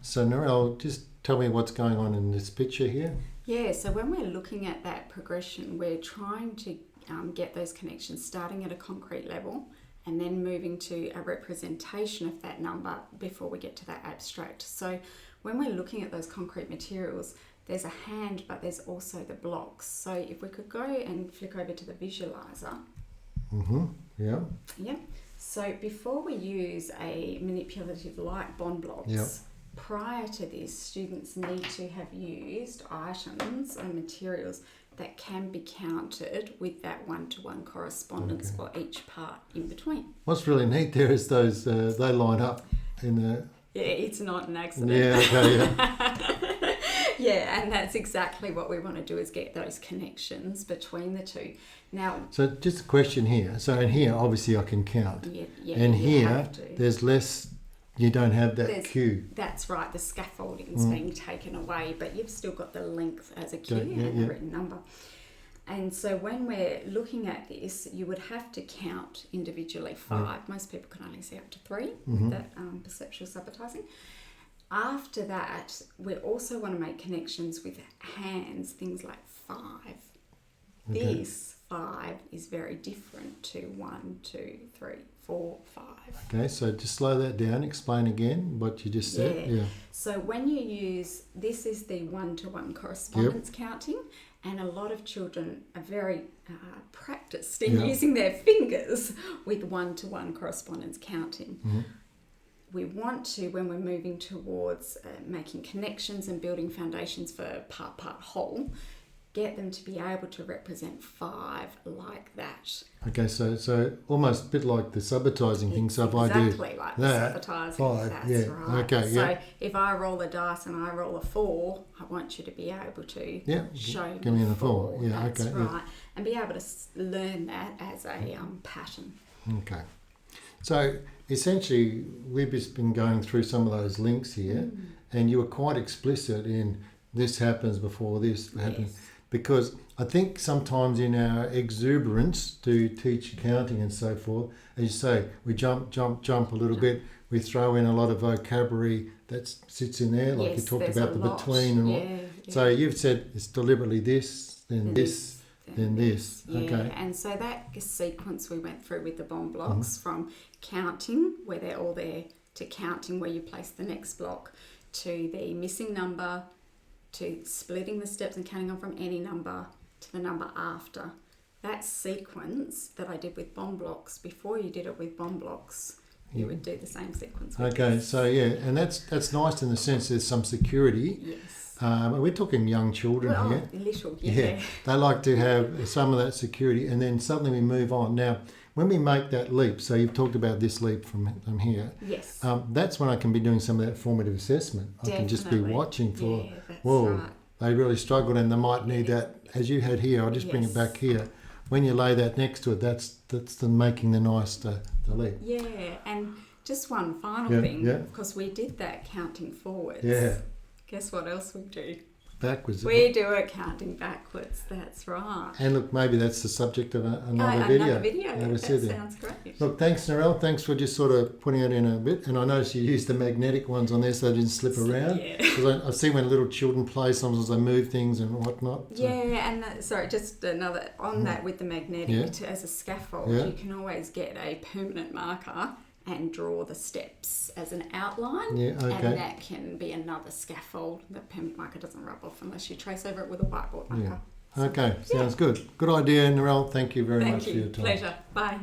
So Narelle, just tell me what's going on in this picture here. Yeah, so when we're looking at that progression, we're trying to get those connections starting at a concrete level and then moving to a representation of that number before we get to that abstract. So when we're looking at those concrete materials, there's a hand, but there's also the blocks. So if we could go and flick over to the visualizer. Yeah. Yeah. So before we use a manipulative like bond blocks, prior to this, students need to have used items and materials that can be counted with that one-to-one correspondence for each part in between. What's really neat there is those, they line up in the... Yeah, it's not an accident. Yeah, okay, yeah. Yeah, and that's exactly what we want to do, is get those connections between the two. Now, so just a question here. So in here, obviously I can count. Yeah, and here, there's less, you don't have that cue. That's right, the scaffolding's being taken away, but you've still got the length as a cue and a written number. And so when we're looking at this, you would have to count individually 5. Most people can only see up to 3 with that perceptual sabotaging. After that, we also want to make connections with hands, things like 5. Okay. This 5 is very different to 1, 2, 3, 4, 5. Okay, so just slow that down. Explain again what you just said. Yeah. So when you use, this is the one-to-one correspondence counting, and a lot of children are very practiced in using their fingers with one-to-one correspondence counting. We want to, when we're moving towards making connections and building foundations for part, whole, get them to be able to represent 5 like that. Okay, so almost a bit like the sabotaging thing. So if I do exactly like that, the sabotaging, 5, that's right. Okay, so if I roll a dice and I roll a 4, I want you to be able to show give me the 4. Yeah, that's okay, right, and be able to learn that as a pattern. Okay, so essentially we've just been going through some of those links here, and you were quite explicit in this happens before this happens. Because I think sometimes in our exuberance to teach accounting and so forth, as you say, we jump a little bit. We throw in a lot of vocabulary that sits in there, like you talked about the between and what. So you've said it's deliberately this, then this, then this. Yeah, okay. And so that sequence we went through with the bond blocks from counting, where they're all there, to counting where you place the next block, to the missing number, to splitting the steps and counting on from any number to the number after. That sequence that I did with bond blocks, before you did it with bond blocks, you would do the same sequence with this. So and that's nice in the sense there's some security. Yes. We're talking young children here. Little, They like to have some of that security, and then suddenly we move on. Now, when we make that leap, so you've talked about this leap from here. Yes. That's when I can be doing some of that formative assessment. Definitely. I can just be watching for, right. They really struggled and they might need that, as you had here. I'll just bring it back here. When you lay that next to it, that's the making the nice the leap. Yeah, and just one final thing, because we did that counting forwards. Yeah. Guess what else we do? Backwards. We do it counting backwards, that's right. And look, maybe that's the subject of another video. That sounds great. Look, thanks, Narelle. Thanks for just sort of putting it in a bit. And I noticed you used the magnetic ones on there so they didn't slip around. Yeah. Because I see when little children play, sometimes they move things and whatnot. So. Yeah, and just another, on that with the magnetic, as a scaffold, you can always get a permanent marker and draw the steps as an outline, and that can be another scaffold. The permanent marker doesn't rub off unless you trace over it with a whiteboard marker. Okay, sounds good. Good idea, Narelle. Thank you very much for your time. Pleasure. Bye.